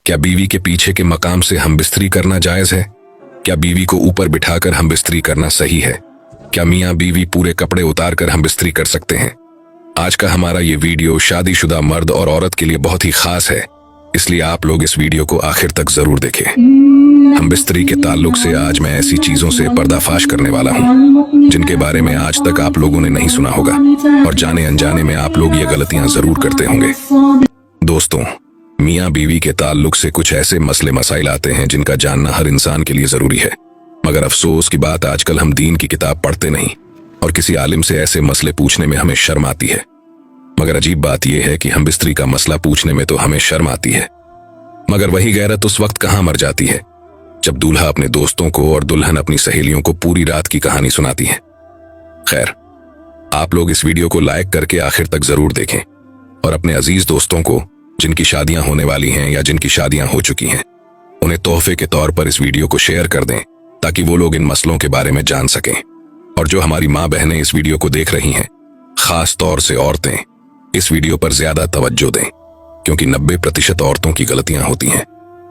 क्या बीवी के पीछे के मकाम से हम बिस्तरी करना जायज है? क्या बीवी को ऊपर बिठाकर हम बिस्तरी करना सही है? क्या मियाँ बीवी पूरे कपड़े उतार कर हम बिस्तरी कर सकते हैं? आज का हमारा ये वीडियो शादीशुदा मर्द और औरत के लिए बहुत ही खास है, इसलिए आप लोग इस वीडियो को आखिर तक जरूर देखें। हम बिस्तरी के ताल्लुक से आज मैं ऐसी चीजों से पर्दाफाश करने वाला हूँ जिनके बारे में आज तक आप लोगों ने नहीं सुना होगा, और जाने अनजाने में आप लोग ये गलतियां जरूर करते होंगे। दोस्तों, मियाँ बीवी के ताल्लुक से कुछ ऐसे मसले मसाइल आते हैं जिनका जानना हर इंसान के लिए जरूरी है, मगर अफसोस की बात आजकल हम दीन की किताब पढ़ते नहीं और किसी आलिम से ऐसे मसले पूछने में हमें शर्म आती है। मगर अजीब बात यह है कि हम बिस्तरी का मसला पूछने में तो हमें शर्म आती है, मगर वही गैरत उस वक्त कहाँ मर जाती है जब दूल्हा अपने दोस्तों को और दुल्हन अपनी सहेलियों को पूरी रात की कहानी सुनाती है। खैर, आप लोग इस वीडियो को लाइक करके आखिर तक जरूर देखें और अपने अजीज दोस्तों को जिनकी शादियां होने वाली हैं या जिनकी शादियां हो चुकी हैं, उन्हें तोहफे के तौर पर इस वीडियो को शेयर कर दें ताकि वो लोग इन मसलों के बारे में जान सकें। और जो हमारी माँ बहनें इस वीडियो को देख रही हैं, खास तौर से औरतें, इस वीडियो पर ज्यादा तवज्जो दें, क्योंकि 90% औरतों की गलतियां होती हैं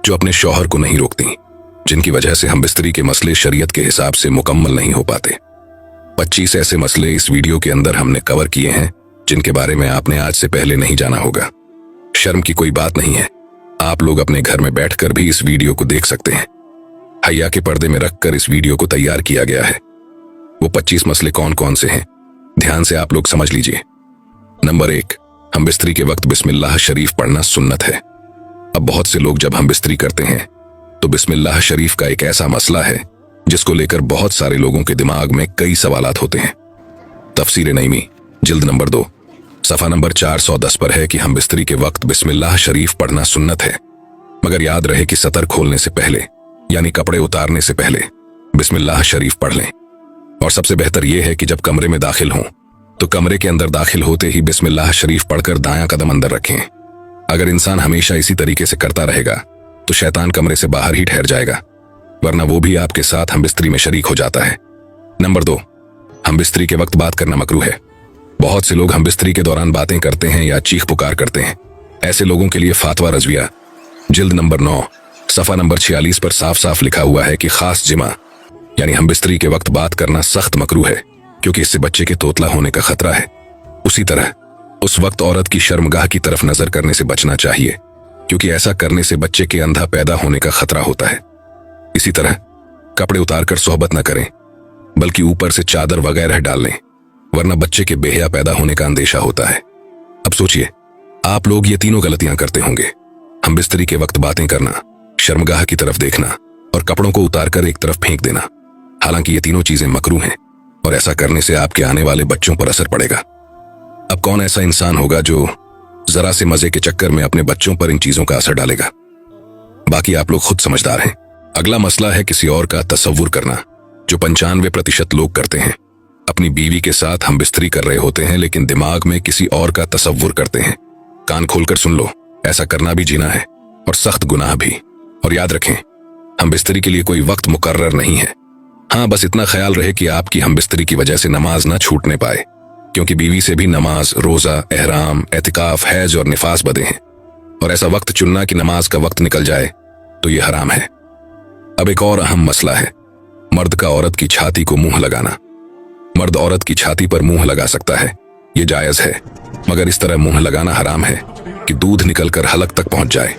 जो अपने शौहर को नहीं रोकती, जिनकी वजह से हम बिस्तरी के मसले शरीयत के हिसाब से मुकम्मल नहीं हो पाते। 25 ऐसे मसले इस वीडियो के अंदर हमने कवर किए हैं जिनके बारे में आपने आज से पहले नहीं जाना होगा। शर्म की कोई बात नहीं है, आप लोग अपने घर में बैठकर भी इस वीडियो को देख सकते हैं। हया के पर्दे में रखकर इस वीडियो को तैयार किया गया है। वो 25 मसले कौन कौन से हैं, ध्यान से आप लोग समझ लीजिए। नंबर 1, हम बिस्तरी के वक्त बिस्मिल्लाह शरीफ पढ़ना सुन्नत है। अब बहुत से लोग जब हम बिस्तरी करते हैं तो बिस्मिल्लाह शरीफ का एक ऐसा मसला है जिसको लेकर बहुत सारे लोगों के दिमाग में कई सवालात होते हैं। तफसीर नईमी जिल्द नंबर 2 सफा नंबर 410 पर है कि हम बिस्तरी के वक्त बिस्मिल्लाह शरीफ पढ़ना सुन्नत है, मगर याद रहे कि सतर खोलने से पहले यानी कपड़े उतारने से पहले बिस्मिल्लाह शरीफ पढ़ लें। और सबसे बेहतर यह है कि जब कमरे में दाखिल हों तो कमरे के अंदर दाखिल होते ही बिस्मिल्लाह शरीफ पढ़कर दायां कदम अंदर रखें। अगर इंसान हमेशा इसी तरीके से करता रहेगा तो शैतान कमरे से बाहर ही ठहर जाएगा, वरना वो भी आपके साथ हम बिस्तरी में शरीक हो जाता है। नंबर 2, हम बिस्तरी के वक्त बात करना मकरूह है। बहुत से लोग हम बिस्तरी के दौरान बातें करते हैं या चीख पुकार करते हैं। ऐसे लोगों के लिए फातवा रजविया जिल्द नंबर 9 सफा नंबर 46 पर साफ साफ लिखा हुआ है कि खास जिमा यानी हम बिस्तरी के वक्त बात करना सख्त मकरूह है, क्योंकि इससे बच्चे के तोतला होने का खतरा है। उसी तरह उस वक्त औरत की शर्मगाह की तरफ नजर करने से बचना चाहिए, क्योंकि ऐसा करने से बच्चे के अंधा पैदा होने का खतरा होता है। इसी तरह कपड़े उतारकर सोहबत न करें, बल्कि ऊपर से चादर वगैरह डाल लें, वरना बच्चे के बेहया पैदा होने का अंदेशा होता है। अब सोचिए, आप लोग ये तीनों गलतियां करते होंगे। हम बिस्तरी के वक्त बातें करना, शर्मगाह की तरफ देखना और कपड़ों को उतारकर एक तरफ फेंक देना। हालांकि ये तीनों चीजें मकरूह हैं और ऐसा करने से आपके आने वाले बच्चों पर असर पड़ेगा। अब कौन ऐसा इंसान होगा जो जरा से मजे के चक्कर में अपने बच्चों पर इन चीजों का असर डालेगा? बाकी आप लोग खुद समझदार हैं। अगला मसला है किसी और का तसव्वुर करना, जो 95% लोग करते हैं। अपनी बीवी के साथ हम बिस्तरी कर रहे होते हैं लेकिन दिमाग में किसी और का तसव्वुर करते हैं। कान खोलकर सुन लो, ऐसा करना भी जीना है और सख्त गुनाह भी। और याद रखें, हम बिस्तरी के लिए कोई वक्त मुकर्रर नहीं है। हाँ, बस इतना ख्याल रहे कि आपकी हम बिस्तरी की वजह से नमाज ना छूटने पाए, क्योंकि बीवी से भी नमाज, रोजा, एहराम, एतिकाफ, हैज और निफास बदे हैं, और ऐसा वक्त चुनना कि नमाज का वक्त निकल जाए तो ये हराम है। अब एक और अहम मसला है मर्द का औरत की छाती को मुंह लगाना। मर्द औरत की छाती पर मुंह लगा सकता है, ये जायज है, मगर इस तरह मुंह लगाना हराम है कि दूध निकलकर हलक तक पहुंच जाए।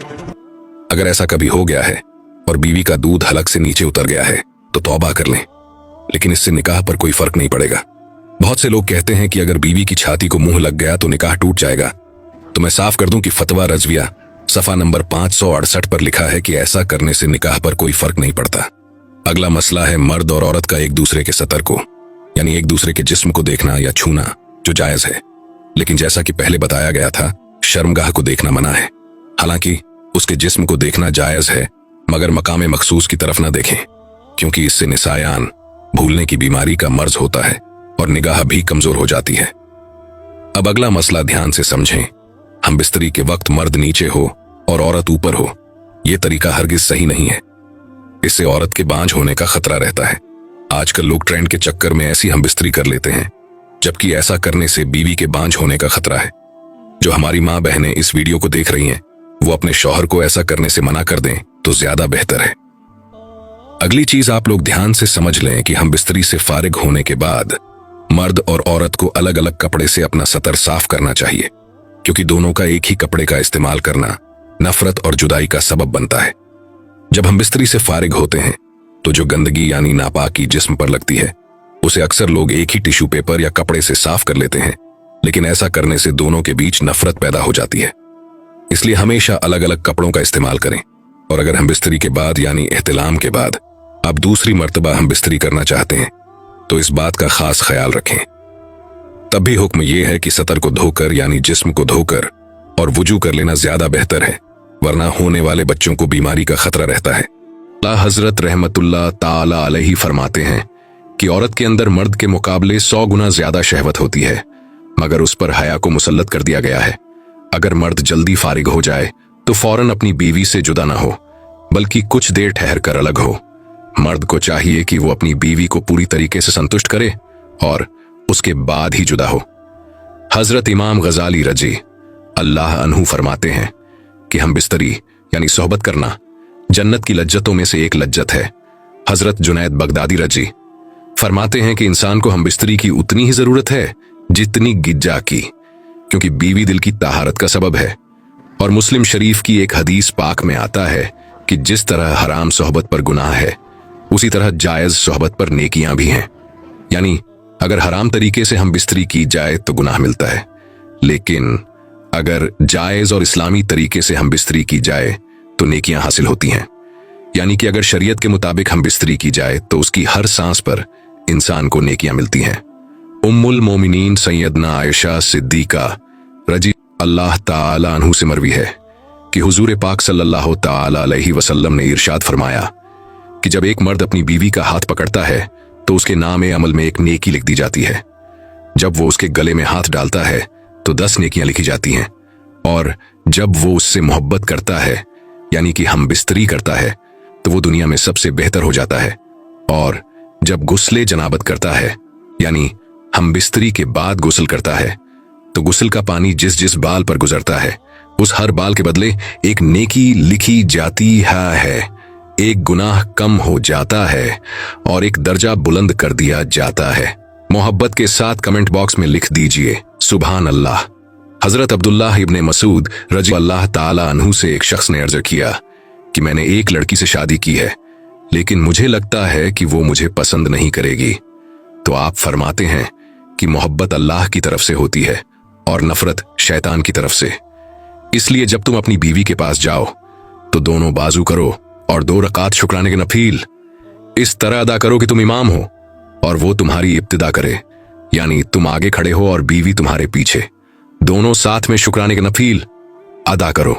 अगर ऐसा कभी हो गया है और बीवी का दूध हलक से नीचे उतर गया है तो तौबा कर लें, लेकिन इससे निकाह पर कोई फर्क नहीं पड़ेगा। बहुत से लोग कहते हैं कि अगर बीवी की छाती को मुंह लग गया तो निकाह टूट जाएगा, तो मैं साफ कर दूं कि फतवा रजविया सफा नंबर 568 पर लिखा है कि ऐसा करने से निकाह पर कोई फर्क नहीं पड़ता। अगला मसला है मर्द और औरत का एक दूसरे के सतर को यानी एक दूसरे के जिस्म को देखना या छूना, जो जायज है, लेकिन जैसा कि पहले बताया गया था, शर्मगाह को देखना मना है। हालांकि उसके जिस्म को देखना जायज है, मगर मकाम मखसूस की तरफ ना देखें, क्योंकि इससे निसायान, भूलने की बीमारी का मर्ज होता है और निगाह भी कमजोर हो जाती है। अब अगला मसला ध्यान से समझें। हम बिस्तरी के वक्त मर्द नीचे हो और औरत ऊपर हो, यह तरीका हरगिज सही नहीं है। इससे औरत के बांझ होने का खतरा रहता है। आजकल लोग ट्रेंड के चक्कर में ऐसी हम बिस्तरी कर लेते हैं, जबकि ऐसा करने से बीवी के बांझ होने का खतरा है। जो हमारी माँ बहनें इस वीडियो को देख रही हैं वो अपने शौहर को ऐसा करने से मना कर दें तो ज्यादा बेहतर है। अगली चीज आप लोग ध्यान से समझ लें कि हम बिस्तरी से फारिग होने के बाद मर्द और औरत को अलग अलग कपड़े से अपना सतर साफ करना चाहिए, क्योंकि दोनों का एक ही कपड़े का इस्तेमाल करना नफरत और जुदाई का सबब बनता है। जब हम बिस्तरी से फारिग होते हैं तो जो गंदगी यानी नापाकी जिस्म पर लगती है उसे अक्सर लोग एक ही टिश्यू पेपर या कपड़े से साफ कर लेते हैं, लेकिन ऐसा करने से दोनों के बीच नफरत पैदा हो जाती है। इसलिए हमेशा अलग अलग कपड़ों का इस्तेमाल करें, और अगर हम बिस्तरी के बाद यानी एहतिलाम के बाद अब दूसरी मर्तबा हम बिस्तरी करना चाहते हैं तो इस बात का खास ख्याल रखें। तब भी हुक्म यह है कि सतर को धोकर यानी जिस्म को धोकर और वुजू कर लेना ज्यादा बेहतर है, वरना होने वाले बच्चों को बीमारी का खतरा रहता है। हजरत रहमतुल्लाह ताला अलैहि फरमाते हैं कि औरत के अंदर मर्द के मुकाबले 100 गुना ज्यादा शहवत होती है, मगर उस पर हया को मुसल्लत कर दिया गया है। अगर मर्द जल्दी फारिग हो जाए तो फौरन अपनी बीवी से जुदा ना हो, बल्कि कुछ देर ठहर कर अलग हो। मर्द को चाहिए कि वो अपनी बीवी को पूरी तरीके से संतुष्ट करे और उसके बाद ही जुदा हो। हजरत इमाम गजाली रजी अल्लाह अन्हु फरमाते हैं कि हम बिस्तरी यानी सोहबत करना जन्नत की लज्जतों में से एक लज्जत है। हजरत जुनैद बगदादी रजी फरमाते हैं कि इंसान को हम बिस्तरी की उतनी ही जरूरत है जितनी गिज्जा की, क्योंकि बीवी दिल की ताहारत का सबब है। और मुस्लिम शरीफ की एक हदीस पाक में आता है कि जिस तरह हराम सोहबत पर गुनाह है उसी तरह जायज सोहबत पर नेकियां भी हैं। यानी अगर हराम तरीके से हम बिस्तरी की जाए तो गुनाह मिलता है, लेकिन अगर जायज और इस्लामी तरीके से हम बिस्तरी की जाए तो नेकियां हासिल होती हैं। यानी कि अगर शरीयत के मुताबिक हम बिस्तरी की जाए तो उसकी हर सांस पर इंसान को नेकियां मिलती हैं। उम्मुल मोमिनीन सैयदना आयशा सिद्दीका रजी अल्लाह ताला अन्हु से मरवी है कि हुजूर पाक सल्लल्लाहु ताला अलैहि वसल्लम ने इरशाद फरमाया कि जब एक मर्द अपनी बीवी का हाथ पकड़ता है तो उसके नाम अमल में एक नेकी लिख दी जाती है। जब वो उसके गले में हाथ डालता है तो 10 नेकियां लिखी जाती हैं, और जब वो उससे मोहब्बत करता है यानी कि हम बिस्तरी करता है तो वो दुनिया में सबसे बेहतर हो जाता है। और जब गुस्ले जनाबत करता है यानी हम बिस्तरी के बाद गुस्ल करता है तो गुस्ल का पानी जिस जिस बाल पर गुजरता है उस हर बाल के बदले एक नेकी लिखी जाती है, एक गुनाह कम हो जाता है और एक दर्जा बुलंद कर दिया जाता है। मोहब्बत के साथ कमेंट बॉक्स में लिख दीजिए सुभान अल्लाह। हजरत अब्दुल्लाह इब्ने मसूद रजी अल्लाह ताला अन्हु से एक शख्स ने अर्ज किया कि मैंने एक लड़की से शादी की है, लेकिन मुझे लगता है कि वो मुझे पसंद नहीं करेगी। तो आप फरमाते हैं कि मोहब्बत अल्लाह की तरफ से होती है और नफरत शैतान की तरफ से। इसलिए जब तुम अपनी बीवी के पास जाओ तो दोनों बाजू करो और 2 रकात शुक्राने के नफील इस तरह अदा करो कि तुम इमाम हो और वो तुम्हारी इब्तिदा करे, यानी तुम आगे खड़े हो और बीवी तुम्हारे पीछे। दोनों साथ में शुक्राने के नफील अदा करो।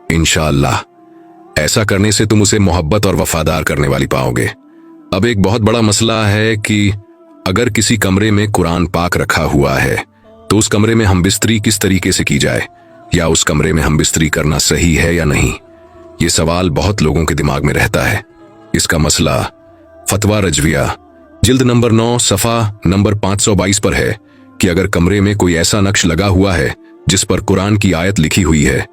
इंशाअल्लाह ऐसा करने से तुम उसे मोहब्बत और वफादार करने वाली पाओगे। अब एक बहुत बड़ा मसला है कि अगर किसी कमरे में कुरान पाक रखा हुआ है तो उस कमरे में हम बिस्तरी किस तरीके से की जाए, या उस कमरे में हम बिस्तरी करना सही है या नहीं। ये सवाल बहुत लोगों के दिमाग में रहता है। इसका मसला फतवा रजविया जिल्द नंबर 9 सफ़ा नंबर 522 पर है कि अगर कमरे में कोई ऐसा नक्श लगा हुआ है जिस पर कुरान की आयत लिखी हुई है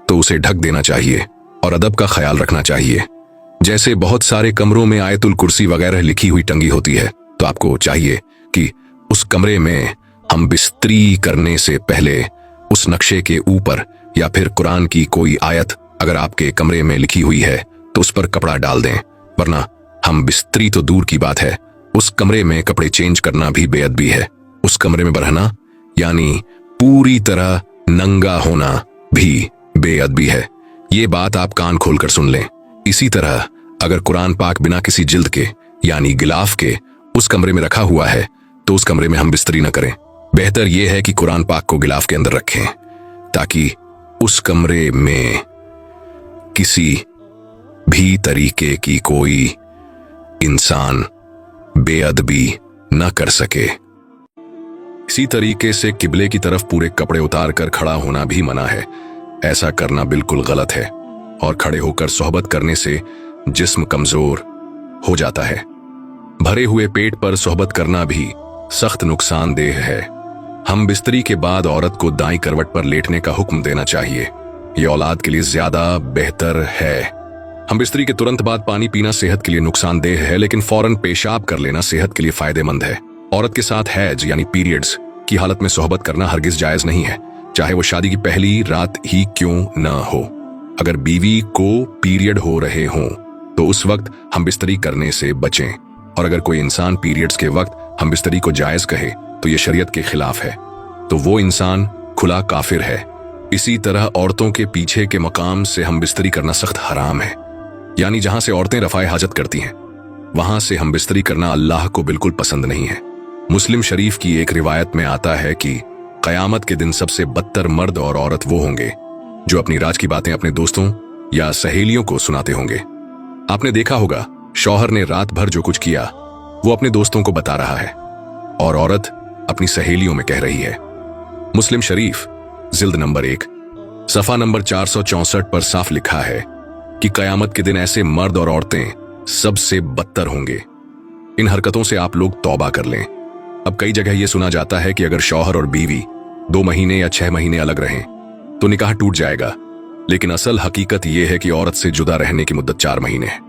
तो उसे ढक देना चाहिए और अदब का ख्याल रखना चाहिए। जैसे बहुत सारे कमरों में आयतुल कुर्सी वगैरह लिखी हुई टंगी होती है, तो आपको चाहिए कि उस कमरे में हम बिस्तरी करने से पहले उस नक्शे के ऊपर या फिर कुरान की कोई आयत अगर आपके कमरे में लिखी हुई है तो उस पर कपड़ा डाल दें, वरना हम बिस्तरी तो दूर की बात है, उस कमरे में कपड़े चेंज करना भी बेअदबी है। उस कमरे में रहना यानी पूरी तरह नंगा होना भी बेअदबी है। ये बात आप कान खोलकर सुन लें। इसी तरह अगर कुरान पाक बिना किसी जिल्द के यानी गिलाफ के उस कमरे में रखा हुआ है तो उस कमरे में हम बिस्तरी न करें। बेहतर यह है कि कुरान पाक को गिलाफ के अंदर रखें ताकि उस कमरे में किसी भी तरीके की कोई इंसान बेअदबी न कर सके। इसी तरीके से किबले की तरफ पूरे कपड़े उतार कर खड़ा होना भी मना है। ऐसा करना बिल्कुल गलत है और खड़े होकर सोहबत करने से जिस्म कमजोर हो जाता है। भरे हुए पेट पर सोहबत करना भी सख्त नुकसानदेह है। हम बिस्तरी के बाद औरत को दाईं करवट पर लेटने का हुक्म देना चाहिए ये औलाद के लिए ज्यादा बेहतर है। हम बिस्तरी के तुरंत बाद पानी पीना सेहत के लिए नुकसानदेह है, लेकिन फौरन पेशाब कर लेना सेहत के लिए फायदेमंद है। औरत के साथ हैज यानी पीरियड्स की हालत में सोहबत करना हरगिज जायज नहीं है, चाहे वो शादी की पहली रात ही क्यों न हो। अगर बीवी को पीरियड हो रहे हों तो उस वक्त हम बिस्तरी करने से बचें, और अगर कोई इंसान पीरियड्स के वक्त हम बिस्तरी को जायज कहे तो ये शरीयत के खिलाफ है, तो वो इंसान खुला काफिर है। इसी तरह औरतों के पीछे के मकाम से हम बिस्तरी करना सख्त हराम है, यानी जहां से औरतें रफाए हाजत करती हैं वहां से हम बिस्तरी करना अल्लाह को बिल्कुल पसंद नहीं है। मुस्लिम शरीफ की एक रिवायत में आता है कि कयामत के दिन सबसे बदतर मर्द और औरत वो होंगे जो अपनी राज की बातें अपने दोस्तों या सहेलियों को सुनाते होंगे। आपने देखा होगा, शौहर ने रात भर जो कुछ किया वो अपने दोस्तों को बता रहा है और औरत अपनी सहेलियों में कह रही है। मुस्लिम शरीफ जिल्द नंबर 1 सफा नंबर 464 पर साफ लिखा है कि कयामत के दिन ऐसे मर्द और औरतें सबसे बदतर होंगे। इन हरकतों से आप लोग तौबा कर लें। अब कई जगह यह सुना जाता है कि अगर शौहर और बीवी 2 महीने या 6 महीने अलग रहें तो निकाह टूट जाएगा, लेकिन असल हकीकत यह है कि औरत से जुदा रहने की मुद्दत 4 महीने है।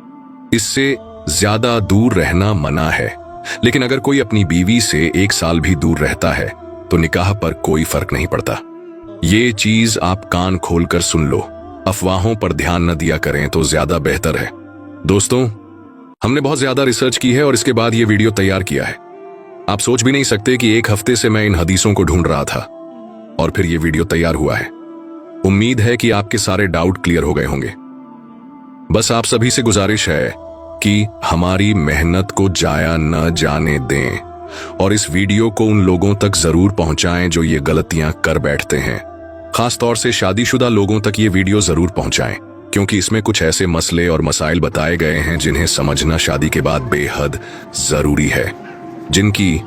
इससे ज्यादा दूर रहना मना है, लेकिन अगर कोई अपनी बीवी से 1 साल भी दूर रहता है तो निकाह पर कोई फर्क नहीं पड़ता। ये चीज आप कान खोलकर सुन लो, अफवाहों पर ध्यान न दिया करें तो ज्यादा बेहतर है। दोस्तों, हमने बहुत ज्यादा रिसर्च की है और इसके बाद ये वीडियो तैयार किया है। आप सोच भी नहीं सकते कि 1 हफ्ते से मैं इन हदीसों को ढूंढ रहा था और फिर ये वीडियो तैयार हुआ है। उम्मीद है कि आपके सारे डाउट क्लियर हो गए होंगे। बस आप सभी से गुजारिश है कि हमारी मेहनत को जाया न जाने दें और इस वीडियो को उन लोगों तक जरूर पहुंचाएं जो ये गलतियां कर बैठते हैं। खास तौर से शादीशुदा लोगों तक ये वीडियो जरूर पहुंचाएं, क्योंकि इसमें कुछ ऐसे मसले और मसाइल बताए गए हैं जिन्हें समझना शादी के बाद बेहद जरूरी है। जिनकी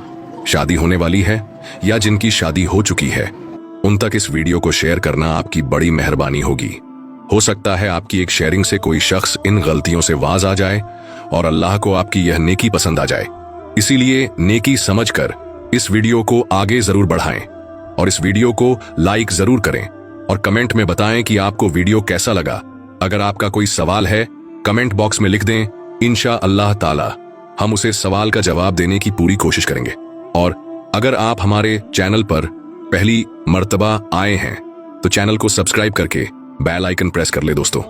शादी होने वाली है या जिनकी शादी हो चुकी है, उन तक इस वीडियो को शेयर करना आपकी बड़ी मेहरबानी होगी। हो सकता है आपकी एक शेयरिंग से कोई शख्स इन गलतियों से वाज आ जाए और अल्लाह को आपकी यह नेकी पसंद आ जाए। इसीलिए नेकी समझकर इस वीडियो को आगे जरूर बढ़ाएं और इस वीडियो को लाइक जरूर करें और कमेंट में बताएं कि आपको वीडियो कैसा लगा। अगर आपका कोई सवाल है कमेंट बॉक्स में लिख दें, इंशा अल्लाह ताला हम उसे सवाल का जवाब देने की पूरी कोशिश करेंगे। और अगर आप हमारे चैनल पर पहली मर्तबा आए हैं तो चैनल को सब्सक्राइब करके बेल आइकन प्रेस कर ले दोस्तों।